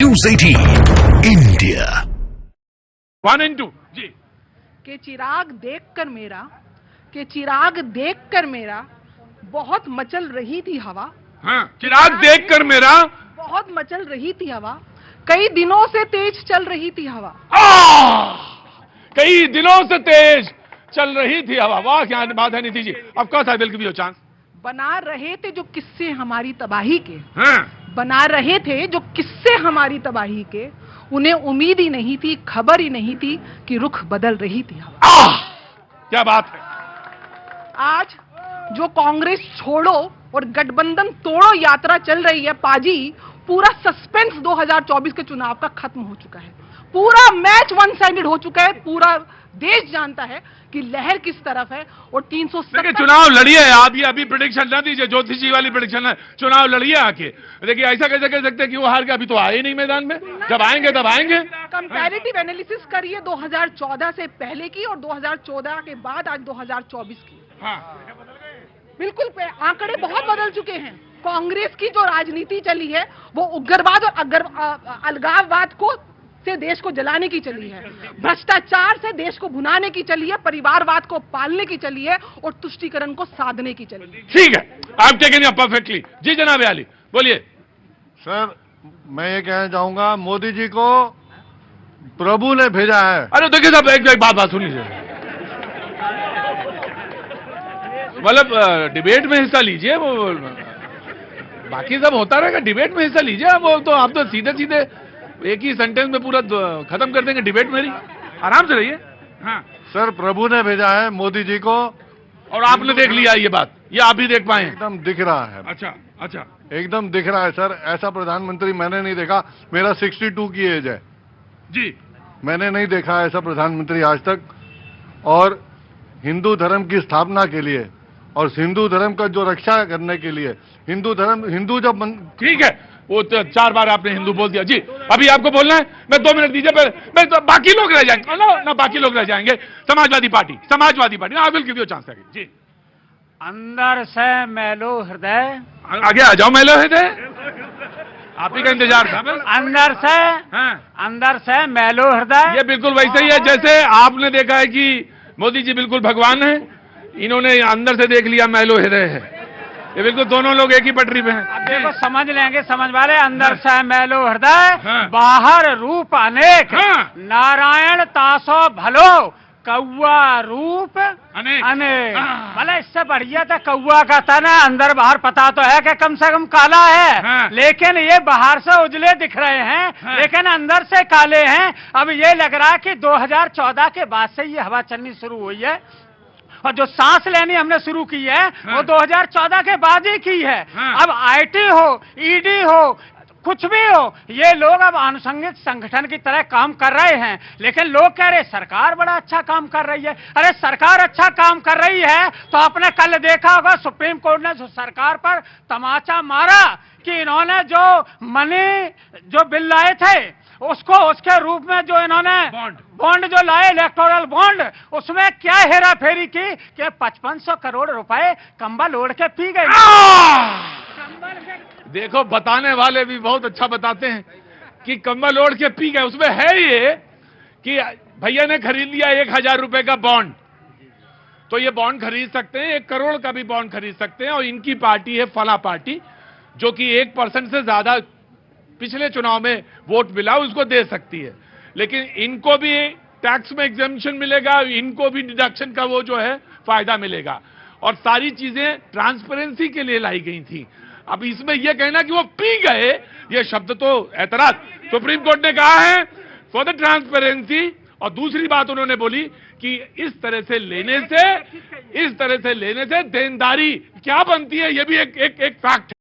News 18 India 1 and 2 जी। के चिराग देखकर मेरा बहुत मचल रही थी हवा। हाँ, चिराग देखकर मेरा बहुत मचल रही थी हवा, कई दिनों से तेज चल रही थी हवा। कई दिनों से तेज चल रही थी हवा। वाह, क्या बात है Niti ji. Of course I will give you chance. बना रहे थे जो किस्से हमारी तबाही के, हाँ। बना रहे थे जो किस्से हमारी तबाही के, उन्हें उम्मीद ही नहीं थी, खबर ही नहीं थी कि रुख बदल रही थी हवा। क्या बात है। आज जो कांग्रेस छोड़ो और गठबंधन तोड़ो यात्रा चल रही है पाजी, पूरा सस्पेंस 2024 के चुनाव का खत्म हो चुका है। पूरा मैच वन साइडेड हो चुका है। पूरा देश जानता है कि लहर किस तरफ है। और 370 चुनाव लड़िए आप। ये अभी प्रेडिक्शन ना दीजिए, ज्योति जी वाली प्रेडिक्शन है। चुनाव लड़िए आके। देखिए ऐसा कैसे कह सकते हैं कि वो हार गया, अभी तो आए ही नहीं मैदान में। जब आएंगे तब आएंगे। कंपैरेटिव एनालिसिस करिए 2014 से पहले की और 2014 के बाद आज 2024 की। हाँ। बिल्कुल आंकड़े बहुत बदल चुके हैं। कांग्रेस की जो राजनीति चली है वो उग्रवाद और अलगाववाद को से देश को जलाने की चली है, भ्रष्टाचार से देश को भुनाने की चली है, परिवारवाद को पालने की चली है और तुष्टीकरण को साधने की चली है। ठीक है, I am taking you perfectly. जी जनाब आली बोलिए। सर मैं ये कहना चाहूंगा, मोदी जी को प्रभु ने भेजा है। अरे देखिए साहब, एक बात सुन लीजिए। मतलब डिबेट में हिस्सा लीजिए, वो बाकी सब होता रहेगा। डिबेट में हिस्सा लीजिए। वो तो आप तो सीधे सीधे एक ही सेंटेंस में पूरा खत्म कर देंगे डिबेट मेरी। आराम से रहिए। हाँ सर, प्रभु ने भेजा है मोदी जी को। और आपने देख लिया ये बात, ये आप भी देख पाए? एकदम दिख रहा है। अच्छा एकदम दिख रहा है सर। ऐसा प्रधानमंत्री मैंने नहीं देखा। मेरा 62 की एज है जी। मैंने नहीं देखा ऐसा प्रधानमंत्री आज तक। और हिंदू धर्म की स्थापना के लिए और हिंदू धर्म का जो रक्षा करने के लिए, हिंदू जब ठीक है, वो तो 4 बार आपने हिंदू बोल दिया जी। अभी आपको बोलना है? मैं 2 मिनट दीजिए। मैं तो बाकी लोग रह जाएंगे ना, बाकी लोग रह जाएंगे। Samajwadi party I will give you chance जी। अंदर से मैलो हृदय, आगे आ जाओ। मैलो हृदय, आप ही का इंतजार था। अंदर से हाँ। अंदर से मैलो हृदय। ये बिल्कुल वैसे ही है जैसे आपने देखा है कि मोदी जी बिल्कुल भगवान है, इन्होंने अंदर से देख लिया मैलो हृदय है। ये बिल्कुल दोनों लोग एक ही पटरी पे हैं। अब देखो समझ लेंगे समझ वाले। अंदर से मैलो हृदय, हाँ। बाहर रूप अनेक, हाँ। नारायण तासो भलो, कौआ रूप अनेक। अनेक। भला इससे बढ़िया था कौआ का था ना। अंदर बाहर पता तो है कि कम से कम काला है। हाँ। लेकिन ये बाहर से उजले दिख रहे हैं। हाँ। लेकिन अंदर से काले हैं। अब ये लग रहा है कि 2014 के बाद से ये हवा चलनी शुरू हुई है। और जो सांस लेनी हमने शुरू की है, हाँ। वो 2014 के बाद ही की है। हाँ। अब आईटी हो, ईडी हो, कुछ भी हो, ये लोग अब आनुषंगिक संगठन की तरह काम कर रहे हैं। लेकिन लोग कह रहे सरकार बड़ा अच्छा काम कर रही है। अरे सरकार अच्छा काम कर रही है तो आपने कल देखा होगा सुप्रीम कोर्ट ने सरकार पर तमाचा मारा कि इन्होंने जो बिल लाए थे उसको उसके रूप में जो इन्होंने बॉन्ड जो लाए, इलेक्टोरल बॉन्ड, उसमें क्या हेरा फेरी की कि 5500 करोड़ रुपए कंबल ओढ़ के पी गए। देखो बताने वाले भी बहुत अच्छा बताते हैं कि कंबल ओढ़ के पी गए। उसमें है ये कि भैया ने खरीद लिया 1000 रुपए का बॉन्ड, तो ये बॉन्ड खरीद सकते हैं, 1 करोड़ का भी बॉन्ड खरीद सकते हैं। और इनकी पार्टी है फला पार्टी, जो कि 1% से ज्यादा पिछले चुनाव में वोट मिला, उसको दे सकती है। लेकिन इनको भी टैक्स में एग्जेम्पशन मिलेगा, इनको भी डिडक्शन का वो जो है फायदा मिलेगा। और सारी चीजें ट्रांसपेरेंसी के लिए लाई गई थी। अब इसमें यह कहना कि वो पी गए, ये शब्द तो ऐतराज सुप्रीम कोर्ट ने कहा है फॉर द ट्रांसपेरेंसी। और दूसरी बात उन्होंने बोली कि इस तरह से लेने से देनदारी क्या बनती है, ये भी एक फैक्ट है।